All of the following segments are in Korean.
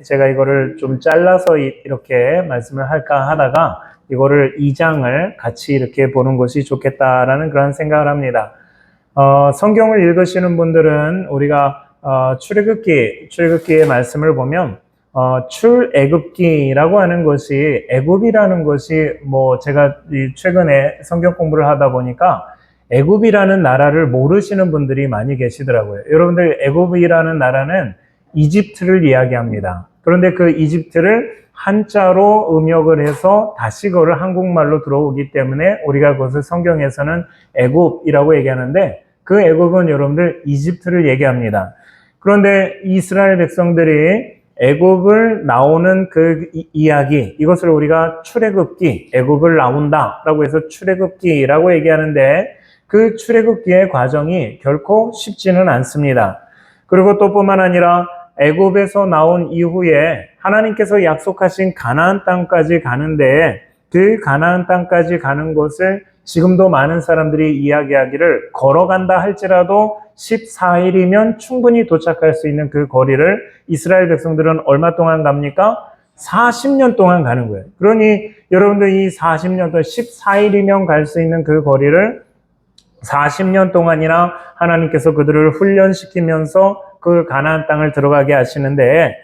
제가 이거를 좀 잘라서 이렇게 말씀을 할까 하다가 이거를 2장을 같이 이렇게 보는 것이 좋겠다라는 그런 생각을 합니다. 성경을 읽으시는 분들은 우리가 출애굽기의 말씀을 보면 출애굽기라고 하는 것이, 애굽이라는 것이 제가 최근에 성경 공부를 하다 보니까 애굽이라는 나라를 모르시는 분들이 많이 계시더라고요. 여러분들, 애굽이라는 나라는 이집트를 이야기합니다. 그런데 그 이집트를 한자로 음역을 해서 다시 그걸 한국말로 들어오기 때문에 우리가 그것을 성경에서는 애굽이라고 얘기하는데, 그 애굽은 여러분들 이집트를 얘기합니다. 그런데 이스라엘 백성들이 애굽을 나오는 그 이야기, 이것을 우리가 출애굽기, 애굽을 나온다라고 해서 출애굽기라고 얘기하는데, 그 출애굽기의 과정이 결코 쉽지는 않습니다. 그리고 또 뿐만 아니라 애굽에서 나온 이후에 하나님께서 약속하신 가나안 땅까지 가는데, 그 가나안 땅까지 가는 것을 지금도 많은 사람들이 이야기하기를 걸어간다 할지라도 14일이면 충분히 도착할 수 있는 그 거리를 이스라엘 백성들은 얼마 동안 갑니까? 40년 동안 가는 거예요. 그러니 여러분들, 이 40년 동안 14일이면 갈 수 있는 그 거리를 40년 동안이나 하나님께서 그들을 훈련시키면서 그 가나안 땅을 들어가게 하시는데,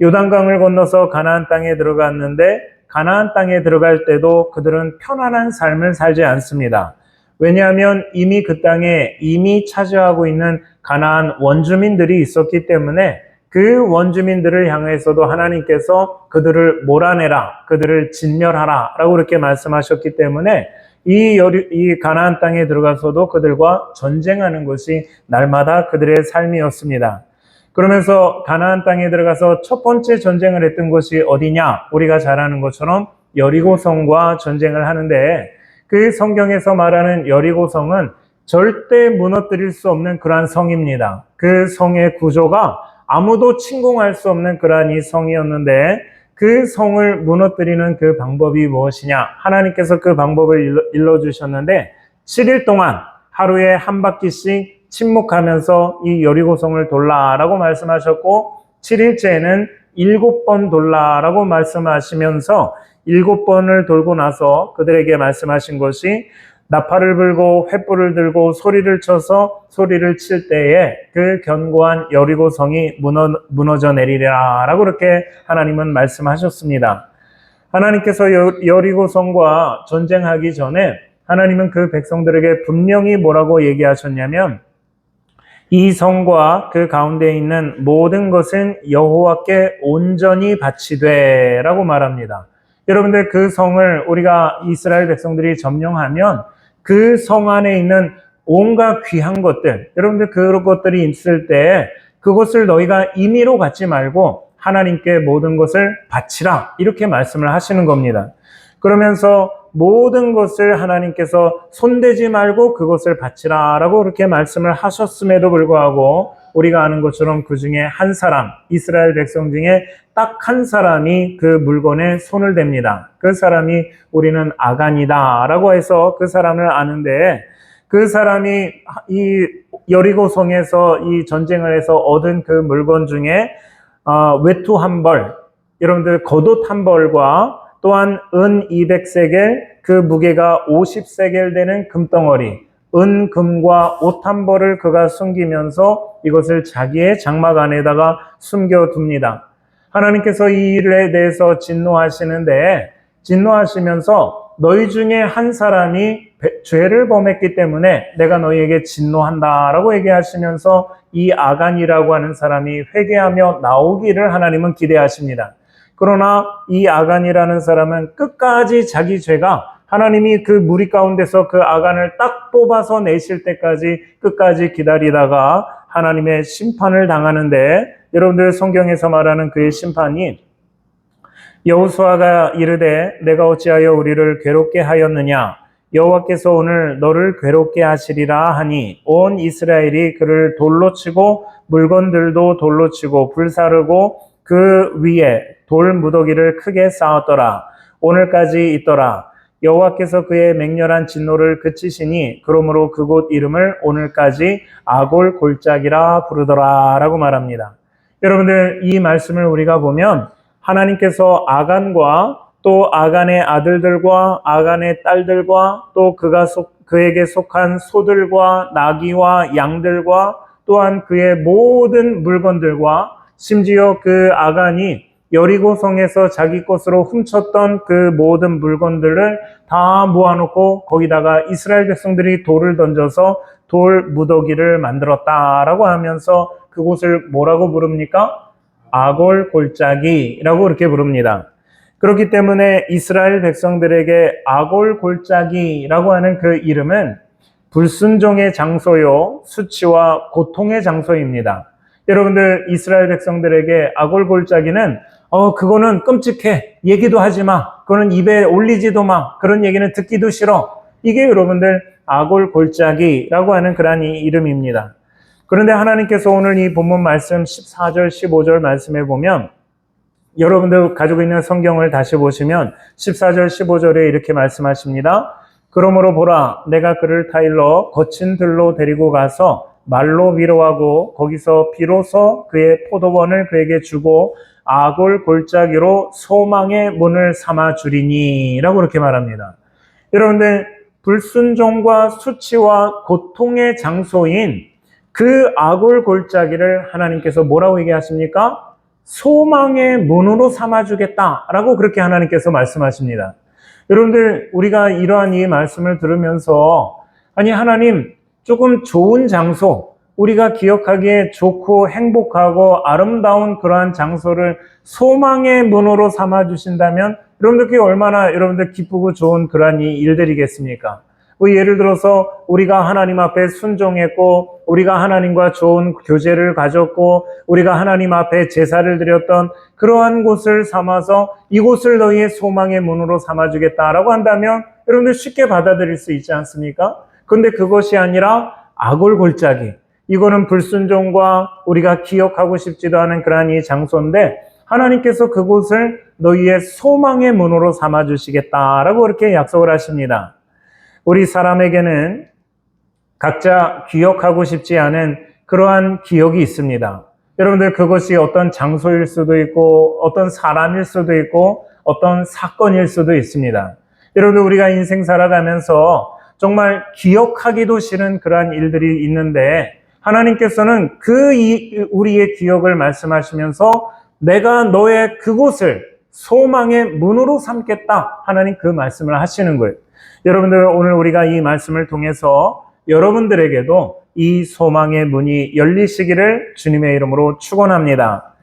요단강을 건너서 가나안 땅에 들어갔는데, 가나안 땅에 들어갈 때도 그들은 편안한 삶을 살지 않습니다. 왜냐하면 이미 그 땅에 이미 차지하고 있는 가나안 원주민들이 있었기 때문에 그 원주민들을 향해서도 하나님께서 그들을 몰아내라, 그들을 진멸하라 라고 그렇게 말씀하셨기 때문에 이 가나안 땅에 들어가서도 그들과 전쟁하는 것이 날마다 그들의 삶이었습니다. 그러면서 가나안 땅에 들어가서 첫 번째 전쟁을 했던 곳이 어디냐? 우리가 잘 아는 것처럼 여리고성과 전쟁을 하는데, 그 성경에서 말하는 여리고성은 절대 무너뜨릴 수 없는 그러한 성입니다. 그 성의 구조가 아무도 침공할 수 없는 그러한 이 성이었는데, 그 성을 무너뜨리는 그 방법이 무엇이냐? 하나님께서 그 방법을 일러주셨는데, 7일 동안 하루에 한 바퀴씩 침묵하면서 이 여리고성을 돌라라고 말씀하셨고, 7일째에는 7번 돌라라고 말씀하시면서 7번을 돌고 나서 그들에게 말씀하신 것이, 나팔을 불고 횃불을 들고 소리를 쳐서 소리를 칠 때에 그 견고한 여리고성이 무너져 내리리라 라고 그렇게 하나님은 말씀하셨습니다. 하나님께서 여리고성과 전쟁하기 전에 하나님은 그 백성들에게 분명히 뭐라고 얘기하셨냐면, 이 성과 그 가운데 있는 모든 것은 여호와께 온전히 바치되 라고 말합니다. 여러분들, 그 성을 우리가 이스라엘 백성들이 점령하면 그 성 안에 있는 온갖 귀한 것들, 여러분들 그런 것들이 있을 때 그것을 너희가 임의로 갖지 말고 하나님께 모든 것을 바치라, 이렇게 말씀을 하시는 겁니다. 그러면서 모든 것을 하나님께서 손대지 말고 그것을 바치라 라고 그렇게 말씀을 하셨음에도 불구하고 우리가 아는 것처럼 그 중에 한 사람, 이스라엘 백성 중에 딱 한 사람이 그 물건에 손을 댑니다. 그 사람이 우리는 아간이다 라고 해서 그 사람을 아는데, 그 사람이 이 여리고성에서 이 전쟁을 해서 얻은 그 물건 중에 외투 한 벌, 여러분들 겉옷 한 벌과 또한 은 200세겔, 그 무게가 50세겔 되는 금덩어리, 은, 금과 옷 한 벌을 그가 숨기면서 이것을 자기의 장막 안에다가 숨겨둡니다. 하나님께서 이 일에 대해서 진노하시는데, 진노하시면서 너희 중에 한 사람이 죄를 범했기 때문에 내가 너희에게 진노한다라고 얘기하시면서 이 아간이라고 하는 사람이 회개하며 나오기를 하나님은 기대하십니다. 그러나 이 아간이라는 사람은 끝까지 자기 죄가, 하나님이 그 무리 가운데서 그 아간을 딱 뽑아서 내실 때까지 끝까지 기다리다가 하나님의 심판을 당하는데, 여러분들 성경에서 말하는 그의 심판이, 여호수아가 이르되 내가 어찌하여 우리를 괴롭게 하였느냐? 여호와께서 오늘 너를 괴롭게 하시리라 하니 온 이스라엘이 그를 돌로 치고 물건들도 돌로 치고 불사르고 그 위에 돌 무더기를 크게 쌓았더라. 오늘까지 있더라. 여호와께서 그의 맹렬한 진노를 그치시니 그러므로 그곳 이름을 오늘까지 아골 골짜기라 부르더라 라고 말합니다. 여러분들 이 말씀을 우리가 보면 하나님께서 아간과 또 아간의 아들들과 아간의 딸들과 또 그에게 속한 소들과 나귀와 양들과 또한 그의 모든 물건들과 심지어 그 아간이 여리고성에서 자기 것으로 훔쳤던 그 모든 물건들을 다 모아놓고 거기다가 이스라엘 백성들이 돌을 던져서 돌 무더기를 만들었다라고 하면서 그곳을 뭐라고 부릅니까? 아골 골짜기라고 그렇게 부릅니다. 그렇기 때문에 이스라엘 백성들에게 아골 골짜기라고 하는 그 이름은 불순종의 장소요, 수치와 고통의 장소입니다. 여러분들 이스라엘 백성들에게 아골 골짜기는 그거는 끔찍해. 얘기도 하지 마. 그거는 입에 올리지도 마. 그런 얘기는 듣기도 싫어. 이게 여러분들 아골 골짜기라고 하는 그러한 이름입니다. 그런데 하나님께서 오늘 이 본문 말씀 14절, 15절 말씀에 보면 여러분들 가지고 있는 성경을 다시 보시면 14절, 15절에 이렇게 말씀하십니다. 그러므로 보라, 내가 그를 타일러 거친 들로 데리고 가서 말로 위로하고 거기서 비로소 그의 포도원을 그에게 주고 아골 골짜기로 소망의 문을 삼아 주리니 라고 그렇게 말합니다. 여러분들 불순종과 수치와 고통의 장소인 그 아골 골짜기를 하나님께서 뭐라고 얘기하십니까? 소망의 문으로 삼아주겠다라고 그렇게 하나님께서 말씀하십니다. 여러분들 우리가 이러한 이 말씀을 들으면서 아니 하나님 조금 좋은 장소, 우리가 기억하기에 좋고 행복하고 아름다운 그러한 장소를 소망의 문으로 삼아주신다면 여러분들 그게 얼마나 여러분들 기쁘고 좋은 그러한 이 일들이겠습니까? 예를 들어서 우리가 하나님 앞에 순종했고 우리가 하나님과 좋은 교제를 가졌고 우리가 하나님 앞에 제사를 드렸던 그러한 곳을 삼아서 이곳을 너희의 소망의 문으로 삼아주겠다라고 한다면 여러분들 쉽게 받아들일 수 있지 않습니까? 그런데 그것이 아니라 아골 골짜기, 이거는 불순종과 우리가 기억하고 싶지도 않은 그러한 이 장소인데 하나님께서 그곳을 너희의 소망의 문으로 삼아주시겠다라고 그렇게 약속을 하십니다. 우리 사람에게는 각자 기억하고 싶지 않은 그러한 기억이 있습니다. 여러분들 그것이 어떤 장소일 수도 있고 어떤 사람일 수도 있고 어떤 사건일 수도 있습니다. 여러분들 우리가 인생 살아가면서 정말 기억하기도 싫은 그러한 일들이 있는데 하나님께서는 우리의 기억을 말씀하시면서 내가 너의 그곳을 소망의 문으로 삼겠다. 하나님 그 말씀을 하시는 거예요. 여러분들 오늘 우리가 이 말씀을 통해서 여러분들에게도 이 소망의 문이 열리시기를 주님의 이름으로 축원합니다.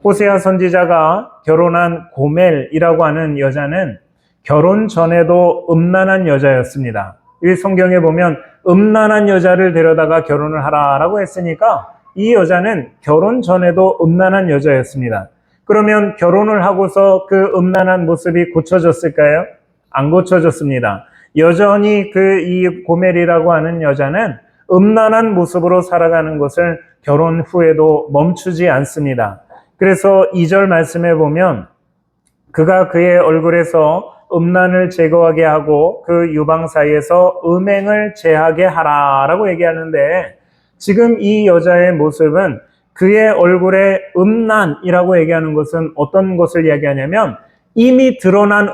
호세아 선지자가 결혼한 고멜이라고 하는 여자는 결혼 전에도 음란한 여자였습니다. 이 성경에 보면 음란한 여자를 데려다가 결혼을 하라라고 했으니까 이 여자는 결혼 전에도 음란한 여자였습니다. 그러면 결혼을 하고서 그 음란한 모습이 고쳐졌을까요? 안 고쳐졌습니다. 여전히 이 고멜이라고 하는 여자는 음란한 모습으로 살아가는 것을 결혼 후에도 멈추지 않습니다. 그래서 2절 말씀에 보면 그가 그의 얼굴에서 음란을 제거하게 하고 그 유방 사이에서 음행을 제하게 하라라고 얘기하는데 지금 이 여자의 모습은 그의 얼굴에 음란이라고 얘기하는 것은 어떤 것을 이야기하냐면 이미 드러난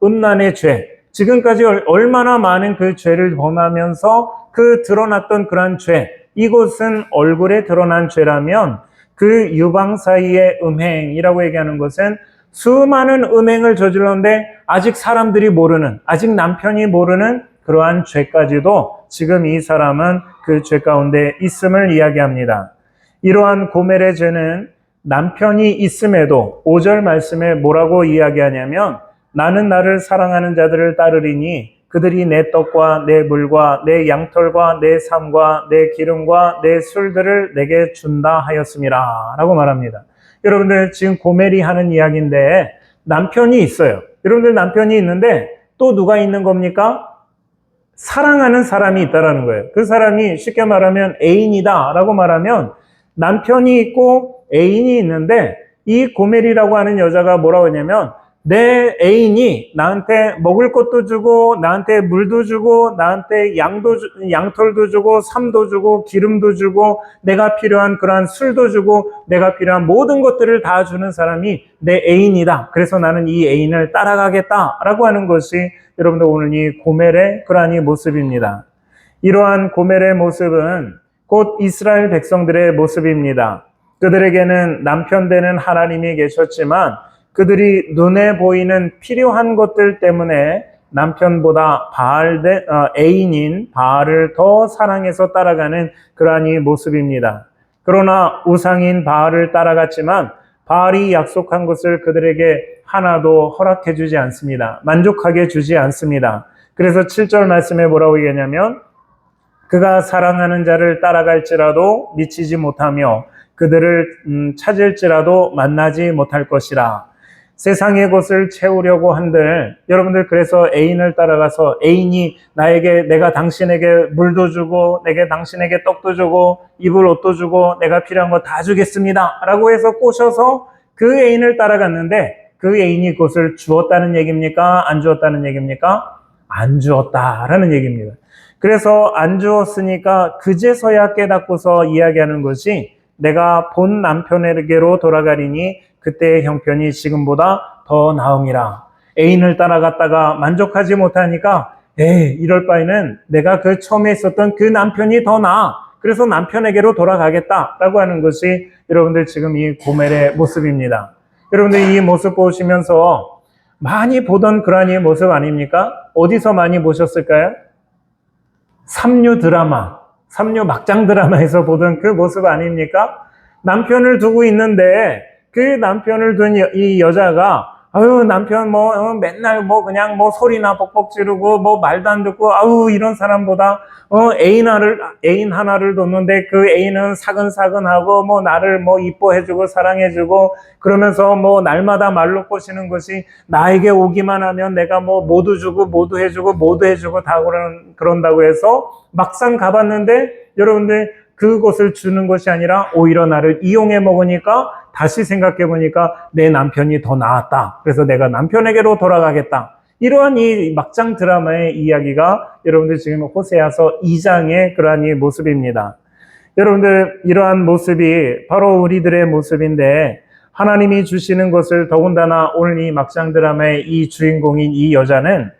음란의 죄, 지금까지 얼마나 많은 그 죄를 범하면서 그 드러났던 그러한 죄, 이것은 얼굴에 드러난 죄라면 그 유방 사이의 음행이라고 얘기하는 것은 수많은 음행을 저질렀는데 아직 사람들이 모르는, 아직 남편이 모르는 그러한 죄까지도 지금 이 사람은 그 죄 가운데 있음을 이야기합니다. 이러한 고멜의 죄는 남편이 있음에도 5절 말씀에 뭐라고 이야기하냐면 나는 나를 사랑하는 자들을 따르리니 그들이 내 떡과 내 물과 내 양털과 내 삶과 내 기름과 내 술들을 내게 준다 하였음이라 라고 말합니다. 여러분들 지금 고멜이 하는 이야기인데 남편이 있어요. 여러분들 남편이 있는데 또 누가 있는 겁니까? 사랑하는 사람이 있다라는 거예요. 그 사람이 쉽게 말하면 애인이다 라고 말하면 남편이 있고 애인이 있는데 이 고멜이라고 하는 여자가 뭐라고 하냐면 내 애인이 나한테 먹을 것도 주고, 나한테 물도 주고, 나한테 양털도 주고, 삶도 주고, 기름도 주고, 내가 필요한 그러한 술도 주고, 내가 필요한 모든 것들을 다 주는 사람이 내 애인이다. 그래서 나는 이 애인을 따라가겠다라고 하는 것이 여러분들 오늘 이 고멜의 그러한 이 모습입니다. 이러한 고멜의 모습은 곧 이스라엘 백성들의 모습입니다. 그들에게는 남편 되는 하나님이 계셨지만 그들이 눈에 보이는 필요한 것들 때문에 남편보다 애인인 바알을 더 사랑해서 따라가는 그러한 이 모습입니다. 그러나 우상인 바알을 따라갔지만 바알이 약속한 것을 그들에게 하나도 허락해 주지 않습니다. 만족하게 주지 않습니다. 그래서 7절 말씀에 뭐라고 얘기하냐면 그가 사랑하는 자를 따라갈지라도 미치지 못하며 그들을 찾을지라도 만나지 못할 것이라. 세상의 것을 채우려고 한들 여러분들 그래서 애인을 따라가서 애인이 내가 당신에게 물도 주고 내게 당신에게 떡도 주고 입을 옷도 주고 내가 필요한 거 다 주겠습니다 라고 해서 꼬셔서 그 애인을 따라갔는데 그 애인이 그것을 주었다는 얘기입니까? 안 주었다는 얘기입니까? 안 주었다라는 얘기입니다. 그래서 안 주었으니까 그제서야 깨닫고서 이야기하는 것이 내가 본 남편에게로 돌아가리니 그때의 형편이 지금보다 더 나음이라. 애인을 따라갔다가 만족하지 못하니까 이럴 바에는 내가 그 처음에 있었던 그 남편이 더 나아. 그래서 남편에게로 돌아가겠다라고 하는 것이 여러분들 지금 이 고멜의 모습입니다. 여러분들 이 모습 보시면서 많이 보던 그러한 이 모습 아닙니까? 어디서 많이 보셨을까요? 삼류 막장 드라마에서 보던 그 모습 아닙니까? 남편을 두고 있는데 그 남편을 둔 이 여자가 남편 맨날 그냥 소리나 벅벅 지르고 말도 안 듣고 이런 사람보다 애인 하나를 뒀는데 그 애인은 사근사근하고 나를 이뻐해주고 사랑해주고 그러면서 날마다 말로 꼬시는 것이 나에게 오기만 하면 내가 모두 주고 모두 해주고 다 그런다고 해서 막상 가봤는데 여러분들 그것을 주는 것이 아니라 오히려 나를 이용해 먹으니까 다시 생각해 보니까 내 남편이 더 나았다. 그래서 내가 남편에게로 돌아가겠다. 이러한 이 막장 드라마의 이야기가 여러분들 지금 호세아서 2장의 그러한 이 모습입니다. 여러분들 이러한 모습이 바로 우리들의 모습인데 하나님이 주시는 것을 더군다나 오늘 이 막장 드라마의 이 주인공인 이 여자는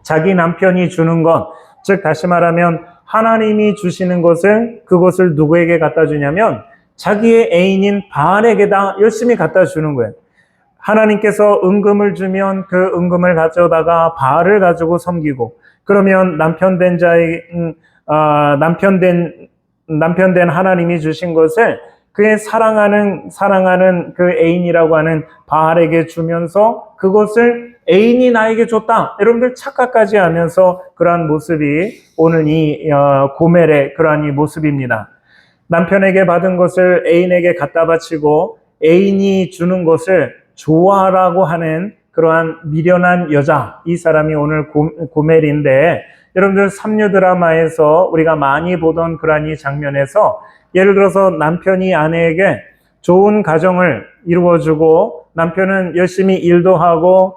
자기 남편이 주는 것, 즉 다시 말하면 하나님이 주시는 그것을 누구에게 갖다 주냐면 자기의 애인인 바알에게다 열심히 갖다 주는 거예요. 하나님께서 은금을 주면 그 은금을 가져다가 바알을 가지고 섬기고 그러면 남편 된 하나님이 주신 것을 그의 사랑하는 그 애인이라고 하는 바알에게 주면서 그것을 애인이 나에게 줬다. 여러분들 착각까지 하면서 그러한 모습이 오늘 이 고멜의 그러한 이 모습입니다. 남편에게 받은 것을 애인에게 갖다 바치고 애인이 주는 것을 좋아라고 하는 그러한 미련한 여자, 이 사람이 오늘 고멜인데 여러분들 삼류 드라마에서 우리가 많이 보던 그러한 이 장면에서 예를 들어서 남편이 아내에게 좋은 가정을 이루어주고 남편은 열심히 일도 하고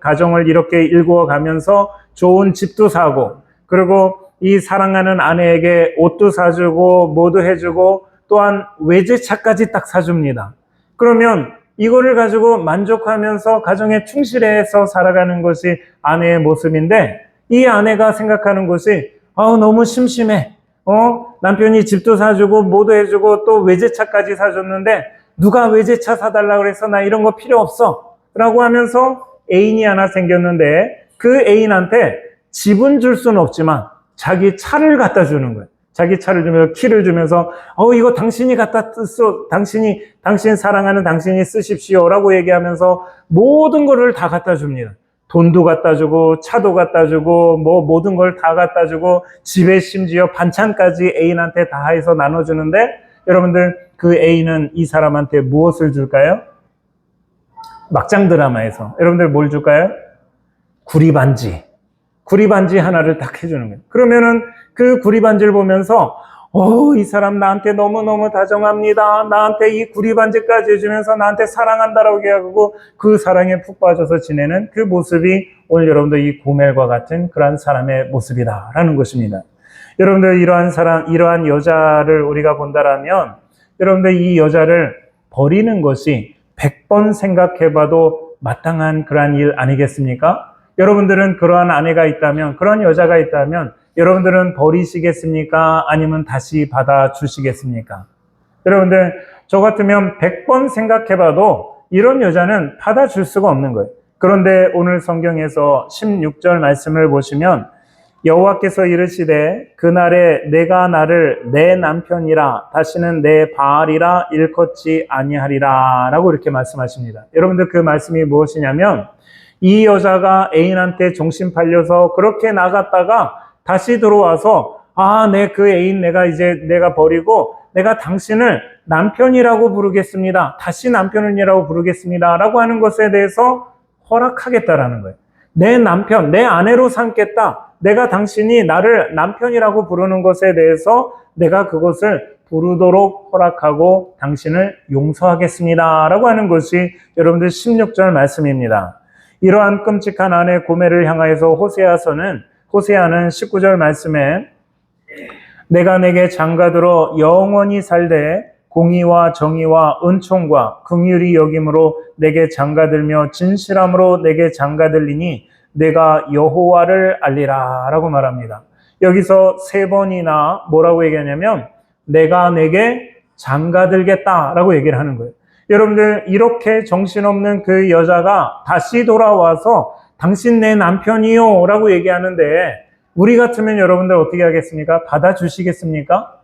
가정을 이렇게 일구어 가면서 좋은 집도 사고 그리고 이 사랑하는 아내에게 옷도 사주고 뭐도 해주고 또한 외제차까지 딱 사줍니다. 그러면 이거를 가지고 만족하면서 가정에 충실해서 살아가는 것이 아내의 모습인데 이 아내가 생각하는 것이 너무 심심해. 남편이 집도 사주고 뭐도 해주고 또 외제차까지 사줬는데 누가 외제차 사달라고 그래서 나 이런 거 필요 없어 라고 하면서 애인이 하나 생겼는데 그 애인한테 집은 줄 수는 없지만 자기 차를 갖다 주는 거예요. 자기 차를 주면서 키를 주면서 이거 당신이 갖다 쓰 당신 사랑하는 당신이 쓰십시오 라고 얘기하면서 모든 거를 다 갖다 줍니다. 돈도 갖다 주고 차도 갖다 주고 모든 걸 다 갖다 주고 집에 심지어 반찬까지 애인한테 다 해서 나눠주는데 여러분들 그 애인은 이 사람한테 무엇을 줄까요? 막장 드라마에서 여러분들 뭘 줄까요? 구리반지 하나를 딱 해주는 거예요. 그러면은 그 구리반지를 보면서 이 사람 나한테 너무너무 다정합니다. 나한테 이 구리반지까지 해주면서 나한테 사랑한다라고 얘기하고 그 사랑에 푹 빠져서 지내는 그 모습이 오늘 여러분들 이 고멜과 같은 그러한 사람의 모습이다라는 것입니다. 여러분들 이러한 여자를 우리가 본다라면 여러분들 이 여자를 버리는 것이 100번 생각해봐도 마땅한 그러한 일 아니겠습니까? 여러분들은 그러한 아내가 있다면, 그러한 여자가 있다면 여러분들은 버리시겠습니까? 아니면 다시 받아주시겠습니까? 여러분들, 저 같으면 100번 생각해봐도 이런 여자는 받아줄 수가 없는 거예요. 그런데 오늘 성경에서 16절 말씀을 보시면 여호와께서 이르시되 그날에 내가 나를 내 남편이라 다시는 내 바알이라 일컫지 아니하리라 라고 이렇게 말씀하십니다. 여러분들 그 말씀이 무엇이냐면 이 여자가 애인한테 정신 팔려서 그렇게 나갔다가 다시 들어와서 내 그 애인 내가 버리고 내가 당신을 남편이라고 부르겠습니다. 다시 남편이라고 부르겠습니다. 라고 하는 것에 대해서 허락하겠다라는 거예요. 내 남편, 내 아내로 삼겠다. 내가 당신이 나를 남편이라고 부르는 것에 대해서 내가 그것을 부르도록 허락하고 당신을 용서하겠습니다. 라고 하는 것이 여러분들 16절 말씀입니다. 이러한 끔찍한 아내 고멜을 향하여서 호세아는 19절 말씀에 내가 내게 장가들어 영원히 살되 공의와 정의와 은총과 긍휼히 여김으로 내게 장가들며 진실함으로 내게 장가들리니 내가 여호와를 알리라 라고 말합니다. 여기서 3번이나 뭐라고 얘기하냐면 내가 내게 장가들겠다 라고 얘기를 하는 거예요. 여러분들 이렇게 정신없는 그 여자가 다시 돌아와서 당신 내 남편이요 라고 얘기하는데 우리 같으면 여러분들 어떻게 하겠습니까? 받아주시겠습니까?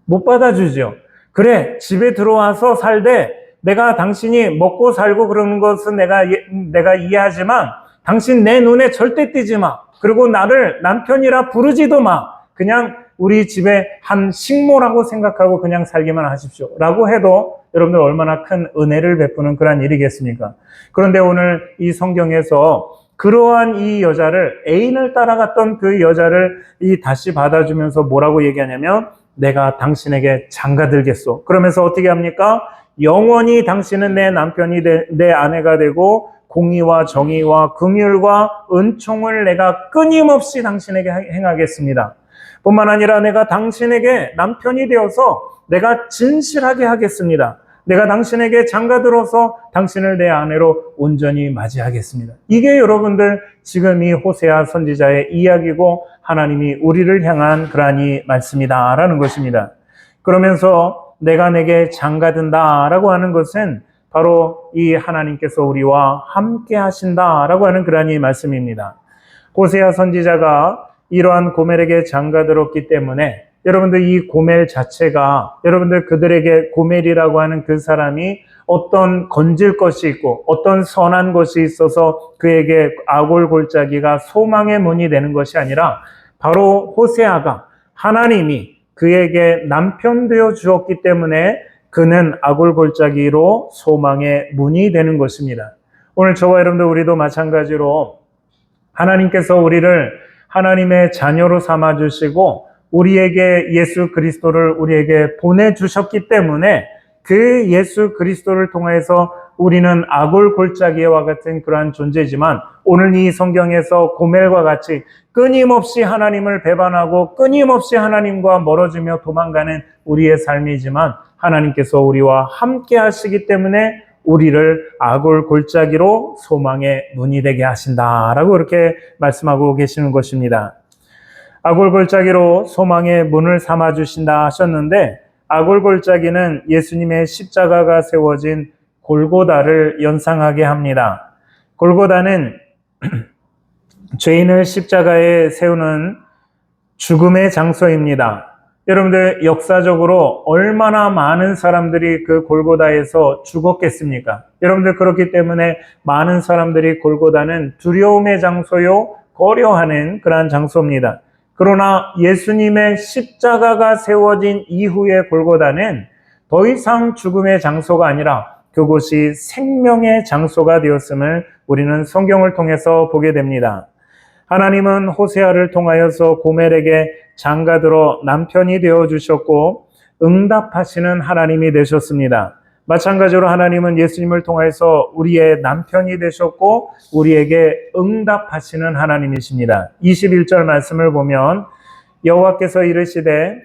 못 받아주죠. 그래, 집에 들어와서 살되 내가 당신이 먹고 살고 그러는 것은 내가 이해하지만 당신 내 눈에 절대 띄지 마. 그리고 나를 남편이라 부르지도 마. 그냥 우리 집에 한 식모라고 생각하고 그냥 살기만 하십시오. 라고 해도 여러분들 얼마나 큰 은혜를 베푸는 그런 일이겠습니까? 그런데 오늘 이 성경에서 그러한 이 여자를 애인을 따라갔던 그 여자를 다시 받아주면서 뭐라고 얘기하냐면 내가 당신에게 장가들겠소. 그러면서 어떻게 합니까? 영원히 당신은 내 남편이 내 아내가 되고 공의와 정의와 긍휼과 은총을 내가 끊임없이 당신에게 행하겠습니다. 뿐만 아니라 내가 당신에게 남편이 되어서 내가 진실하게 하겠습니다. 내가 당신에게 장가들어서 당신을 내 아내로 온전히 맞이하겠습니다. 이게 여러분들 지금 이 호세아 선지자의 이야기고 하나님이 우리를 향한 그러한 이 말씀이다라는 것입니다. 그러면서 내가 내게 장가든다라고 하는 것은 바로 이 하나님께서 우리와 함께 하신다라고 하는 그러한 이 말씀입니다. 호세아 선지자가 이러한 고멜에게 장가들었기 때문에 여러분들 이 고멜 자체가 여러분들 그들에게 고멜이라고 하는 그 사람이 어떤 건질 것이 있고 어떤 선한 것이 있어서 그에게 아골골짜기가 소망의 문이 되는 것이 아니라 바로 호세아가 하나님이 그에게 남편 되어 주었기 때문에 그는 아골골짜기로 소망의 문이 되는 것입니다. 오늘 저와 여러분들 우리도 마찬가지로 하나님께서 우리를 하나님의 자녀로 삼아주시고 우리에게 예수 그리스도를 우리에게 보내주셨기 때문에 그 예수 그리스도를 통해서 우리는 아골골짜기와 같은 그러한 존재지만 오늘 이 성경에서 고멜과 같이 끊임없이 하나님을 배반하고 끊임없이 하나님과 멀어지며 도망가는 우리의 삶이지만 하나님께서 우리와 함께 하시기 때문에 우리를 아골골짜기로 소망의 문이 되게 하신다라고 이렇게 말씀하고 계시는 것입니다. 아골골짜기로 소망의 문을 삼아주신다 하셨는데 아골골짜기는 예수님의 십자가가 세워진 골고다를 연상하게 합니다. 골고다는 죄인을 십자가에 세우는 죽음의 장소입니다. 여러분들 역사적으로 얼마나 많은 사람들이 그 골고다에서 죽었겠습니까? 여러분들 그렇기 때문에 많은 사람들이 골고다는 두려움의 장소요, 꺼려하는 그러한 장소입니다. 그러나 예수님의 십자가가 세워진 이후의 골고다는 더 이상 죽음의 장소가 아니라 그곳이 생명의 장소가 되었음을 우리는 성경을 통해서 보게 됩니다. 하나님은 호세아를 통하여서 고멜에게 장가들어 남편이 되어주셨고 응답하시는 하나님이 되셨습니다. 마찬가지로 하나님은 예수님을 통해서 우리의 남편이 되셨고 우리에게 응답하시는 하나님이십니다. 21절 말씀을 보면 여호와께서 이르시되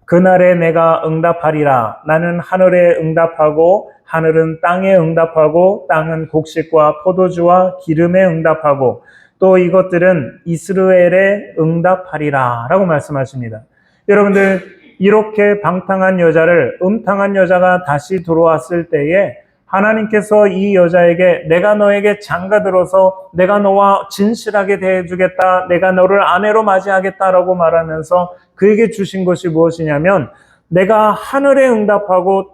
그날에 내가 응답하리라. 나는 하늘에 응답하고 하늘은 땅에 응답하고 땅은 곡식과 포도주와 기름에 응답하고 또 이것들은 이스라엘에 응답하리라 라고 말씀하십니다. 여러분들 이렇게 방탕한 여자를 음탕한 여자가 다시 들어왔을 때에 하나님께서 이 여자에게 내가 너에게 장가들어서 내가 너와 진실하게 대해주겠다. 내가 너를 아내로 맞이하겠다라고 말하면서 그에게 주신 것이 무엇이냐면 내가 하늘에 응답하고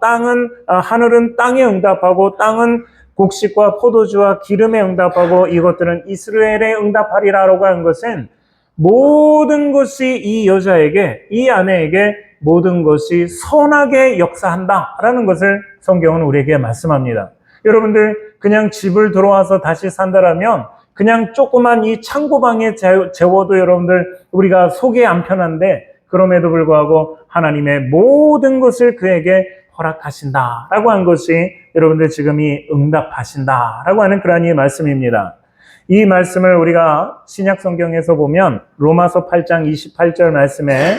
하늘은 땅에 응답하고 땅은 곡식과 포도주와 기름에 응답하고 이것들은 이스라엘에 응답하리라라고 하는 것은 모든 것이 이 여자에게 이 아내에게 모든 것이 선하게 역사한다라는 것을 성경은 우리에게 말씀합니다. 여러분들 그냥 집을 들어와서 다시 산다라면 그냥 조그만 이 창고방에 재워도 여러분들 우리가 속이 안 편한데 그럼에도 불구하고 하나님의 모든 것을 그에게 허락하신다라고 한 것이 여러분들 지금 이 응답하신다라고 하는 그러한 이 말씀입니다. 이 말씀을 우리가 신약 성경에서 보면 로마서 8장 28절 말씀에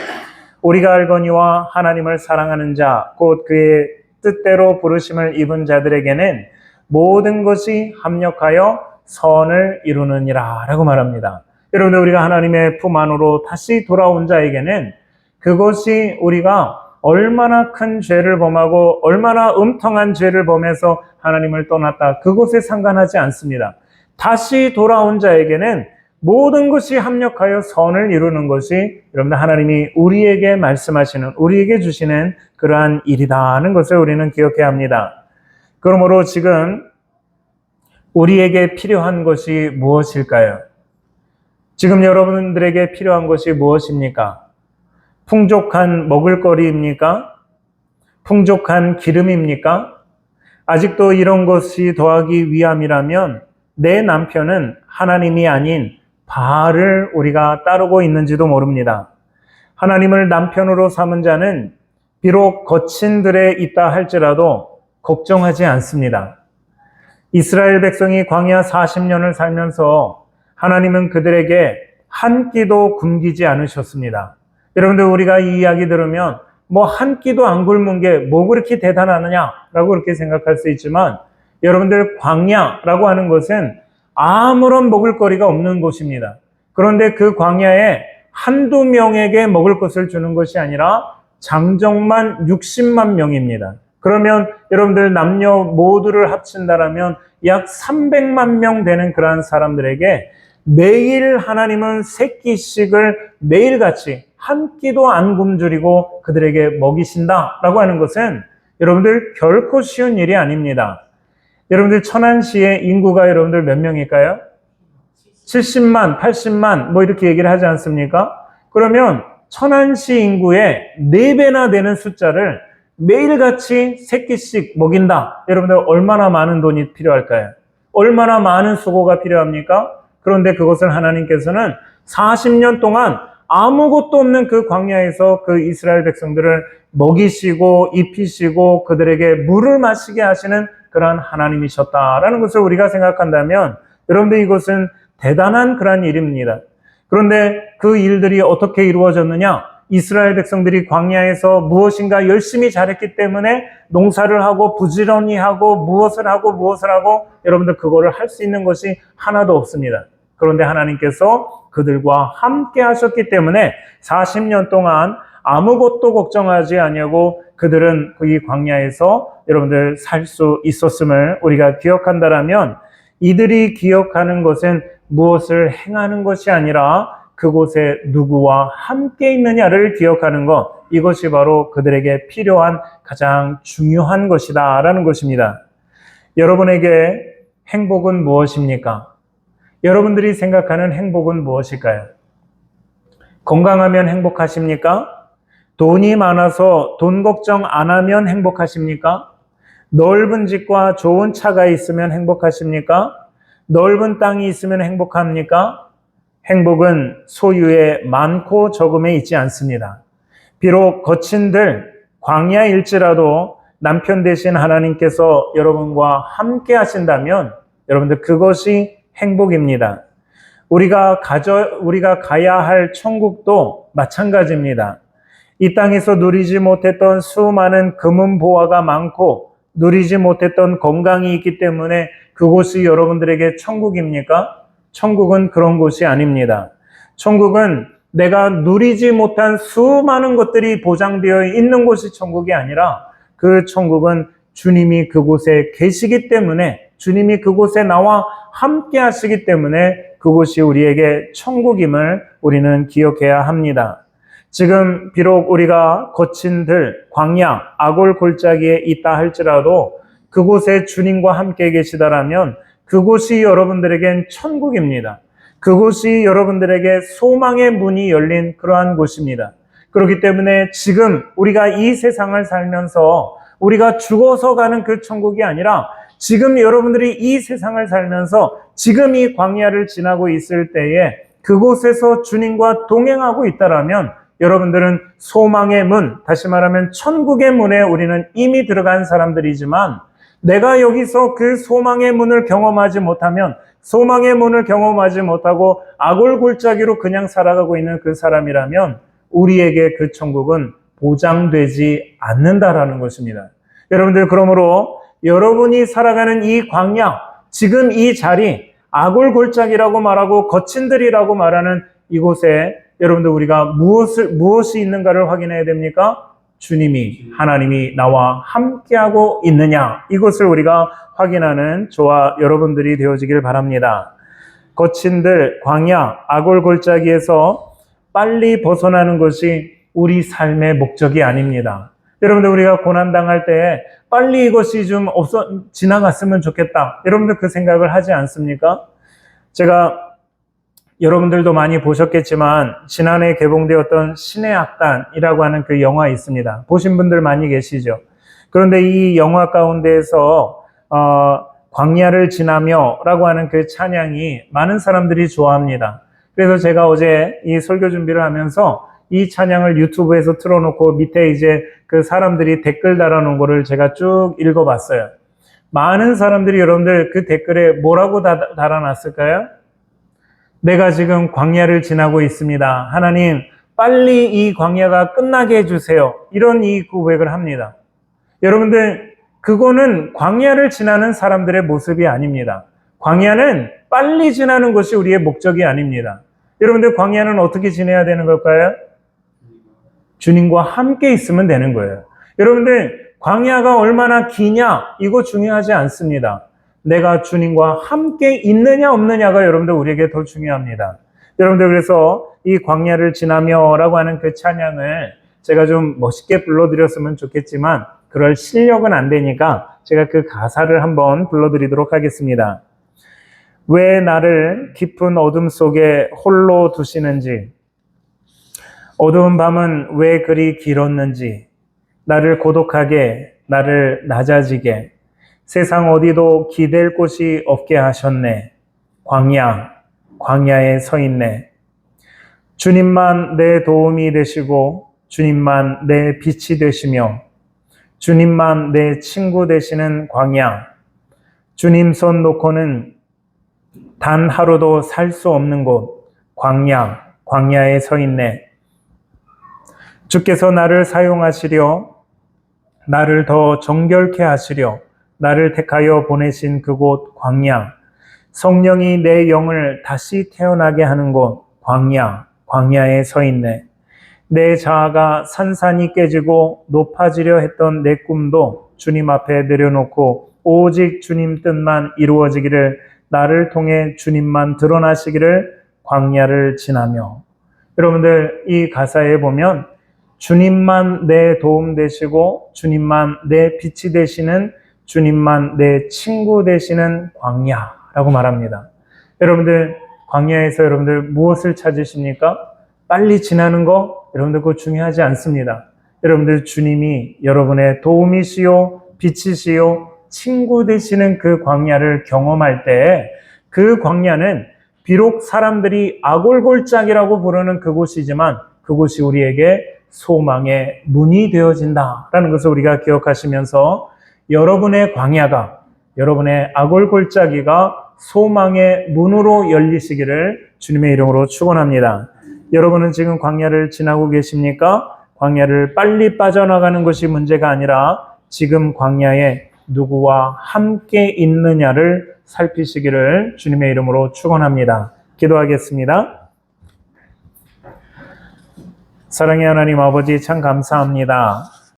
우리가 알거니와 하나님을 사랑하는 자 곧 그의 뜻대로 부르심을 입은 자들에게는 모든 것이 합력하여 선을 이루느니라 라고 말합니다. 여러분들 우리가 하나님의 품 안으로 다시 돌아온 자에게는 그것이 우리가 얼마나 큰 죄를 범하고 얼마나 음탕한 죄를 범해서 하나님을 떠났다 그것에 상관하지 않습니다. 다시 돌아온 자에게는 모든 것이 합력하여 선을 이루는 것이 여러분들 하나님이 우리에게 말씀하시는 우리에게 주시는 그러한 일이다 하는 것을 우리는 기억해야 합니다. 그러므로 지금 우리에게 필요한 것이 무엇일까요? 지금 여러분들에게 필요한 것이 무엇입니까? 풍족한 먹을거리입니까? 풍족한 기름입니까? 아직도 이런 것이 더하기 위함이라면 내 남편은 하나님이 아닌 바알을 우리가 따르고 있는지도 모릅니다. 하나님을 남편으로 삼은 자는 비록 거친 들에 있다 할지라도 걱정하지 않습니다. 이스라엘 백성이 광야 40년을 살면서 하나님은 그들에게 한 끼도 굶기지 않으셨습니다. 여러분들 우리가 이 이야기 들으면 뭐 한 끼도 안 굶은 게 뭐 그렇게 대단하느냐라고 그렇게 생각할 수 있지만 여러분들 광야라고 하는 것은 아무런 먹을거리가 없는 곳입니다. 그런데 그 광야에 한두 명에게 먹을 것을 주는 것이 아니라 장정만 60만 명입니다. 그러면 여러분들 남녀 모두를 합친다라면 약 300만 명 되는 그러한 사람들에게 매일 하나님은 세 끼씩을 매일같이 한 끼도 안 굶주리고 그들에게 먹이신다라고 하는 것은 여러분들 결코 쉬운 일이 아닙니다. 여러분들 천안시의 인구가 여러분들 몇 명일까요? 70만, 80만 뭐 이렇게 얘기를 하지 않습니까? 그러면 천안시 인구의 4배나 되는 숫자를 매일같이 세 끼씩 먹인다. 여러분들 얼마나 많은 돈이 필요할까요? 얼마나 많은 수고가 필요합니까? 그런데 그것을 하나님께서는 40년 동안 아무것도 없는 그 광야에서 그 이스라엘 백성들을 먹이시고 입히시고 그들에게 물을 마시게 하시는 그러한 하나님이셨다라는 것을 우리가 생각한다면 여러분들 이것은 대단한 그러한 일입니다. 그런데 그 일들이 어떻게 이루어졌느냐? 이스라엘 백성들이 광야에서 무엇인가 열심히 잘했기 때문에 농사를 하고 부지런히 하고 무엇을 하고 여러분들 그거를 할 수 있는 것이 하나도 없습니다. 그런데 하나님께서 그들과 함께 하셨기 때문에 40년 동안 아무것도 걱정하지 아니하고 그들은 이 광야에서 여러분들 살 수 있었음을 우리가 기억한다라면 이들이 기억하는 것은 무엇을 행하는 것이 아니라 그곳에 누구와 함께 있느냐를 기억하는 것, 이것이 바로 그들에게 필요한 가장 중요한 것이다 라는 것입니다. 여러분에게 행복은 무엇입니까? 여러분들이 생각하는 행복은 무엇일까요? 건강하면 행복하십니까? 돈이 많아서 돈 걱정 안 하면 행복하십니까? 넓은 집과 좋은 차가 있으면 행복하십니까? 넓은 땅이 있으면 행복합니까? 행복은 소유의 많고 적음에 있지 않습니다. 비록 거친들 광야일지라도 남편 되신 하나님께서 여러분과 함께 하신다면 여러분들 그것이 행복입니다. 우리가 가야 할 천국도 마찬가지입니다. 이 땅에서 누리지 못했던 수많은 금은 보화가 많고 누리지 못했던 건강이 있기 때문에 그곳이 여러분들에게 천국입니까? 천국은 그런 곳이 아닙니다. 천국은 내가 누리지 못한 수많은 것들이 보장되어 있는 곳이 천국이 아니라 그 천국은 주님이 그곳에 계시기 때문에 주님이 그곳에 나와 함께 하시기 때문에 그곳이 우리에게 천국임을 우리는 기억해야 합니다. 지금 비록 우리가 거친 들, 광야, 아골 골짜기에 있다 할지라도 그곳에 주님과 함께 계시다라면 그곳이 여러분들에겐 천국입니다. 그곳이 여러분들에게 소망의 문이 열린 그러한 곳입니다. 그렇기 때문에 지금 우리가 이 세상을 살면서 우리가 죽어서 가는 그 천국이 아니라 지금 여러분들이 이 세상을 살면서 지금 이 광야를 지나고 있을 때에 그곳에서 주님과 동행하고 있다라면 여러분들은 소망의 문, 다시 말하면 천국의 문에 우리는 이미 들어간 사람들이지만 내가 여기서 그 소망의 문을 경험하지 못하면 소망의 문을 경험하지 못하고 아골 골짜기로 그냥 살아가고 있는 그 사람이라면 우리에게 그 천국은 보장되지 않는다라는 것입니다. 여러분들 그러므로 여러분이 살아가는 이 광야, 지금 이 자리, 아골 골짜기라고 말하고 거친들이라고 말하는 이곳에 여러분들 우리가 무엇이 있는가를 확인해야 됩니까? 주님이, 하나님이 나와 함께하고 있느냐, 이것을 우리가 확인하는 저와 여러분들이 되어지길 바랍니다. 거친들, 광야, 아골 골짜기에서 빨리 벗어나는 것이 우리 삶의 목적이 아닙니다. 여러분들 우리가 고난당할 때 빨리 이것이 좀 지나갔으면 좋겠다. 여러분들 그 생각을 하지 않습니까? 제가 여러분들도 많이 보셨겠지만 지난해 개봉되었던 신의 악단이라고 하는 그 영화 있습니다. 보신 분들 많이 계시죠? 그런데 이 영화 가운데에서 광야를 지나며 라고 하는 그 찬양이 많은 사람들이 좋아합니다. 그래서 제가 어제 이 설교 준비를 하면서 이 찬양을 유튜브에서 틀어놓고 밑에 이제 그 사람들이 댓글 달아놓은 거를 제가 쭉 읽어봤어요. 많은 사람들이 여러분들 그 댓글에 뭐라고 달아놨을까요? 내가 지금 광야를 지나고 있습니다. 하나님, 빨리 이 광야가 끝나게 해주세요. 이런 이 고백을 합니다. 여러분들, 그거는 광야를 지나는 사람들의 모습이 아닙니다. 광야는 빨리 지나는 것이 우리의 목적이 아닙니다. 여러분들, 광야는 어떻게 지내야 되는 걸까요? 주님과 함께 있으면 되는 거예요. 여러분들, 광야가 얼마나 기냐? 이거 중요하지 않습니다. 내가 주님과 함께 있느냐 없느냐가 여러분들 우리에게 더 중요합니다. 여러분들 그래서 이 광야를 지나며 라고 하는 그 찬양을 제가 좀 멋있게 불러드렸으면 좋겠지만 그럴 실력은 안 되니까 제가 그 가사를 한번 불러드리도록 하겠습니다. 왜 나를 깊은 어둠 속에 홀로 두시는지, 어두운 밤은 왜 그리 길었는지, 나를 고독하게, 나를 낮아지게, 세상 어디도 기댈 곳이 없게 하셨네. 광야에 서 있네. 주님만 내 도움이 되시고 주님만 내 빛이 되시며 주님만 내 친구 되시는 광야. 주님 손 놓고는 단 하루도 살 수 없는 곳. 광야에 서 있네. 주께서 나를 사용하시려, 나를 더 정결케 하시려 나를 택하여 보내신 그곳 광야, 성령이 내 영을 다시 태어나게 하는 곳 광야에 서 있네. 내 자아가 산산이 깨지고 높아지려 했던 내 꿈도 주님 앞에 내려놓고 오직 주님 뜻만 이루어지기를, 나를 통해 주님만 드러나시기를 광야를 지나며. 여러분들 이 가사에 보면 주님만 내 도움 되시고 주님만 내 빛이 되시는, 주님만 내 친구 되시는 광야라고 말합니다. 여러분들 광야에서 여러분들 무엇을 찾으십니까? 빨리 지나는 거 여러분들 그거 중요하지 않습니다. 여러분들 주님이 여러분의 도움이시요 빛이시요 친구 되시는 그 광야를 경험할 때 그 광야는 비록 사람들이 아골골짜기라고 부르는 그곳이지만 그곳이 우리에게 소망의 문이 되어진다라는 것을 우리가 기억하시면서 여러분의 광야가, 여러분의 아골골짜기가 소망의 문으로 열리시기를 주님의 이름으로 축원합니다. 여러분은 지금 광야를 지나고 계십니까? 광야를 빨리 빠져나가는 것이 문제가 아니라 지금 광야에 누구와 함께 있느냐를 살피시기를 주님의 이름으로 축원합니다. 기도하겠습니다. 사랑의 하나님 아버지 참 감사합니다.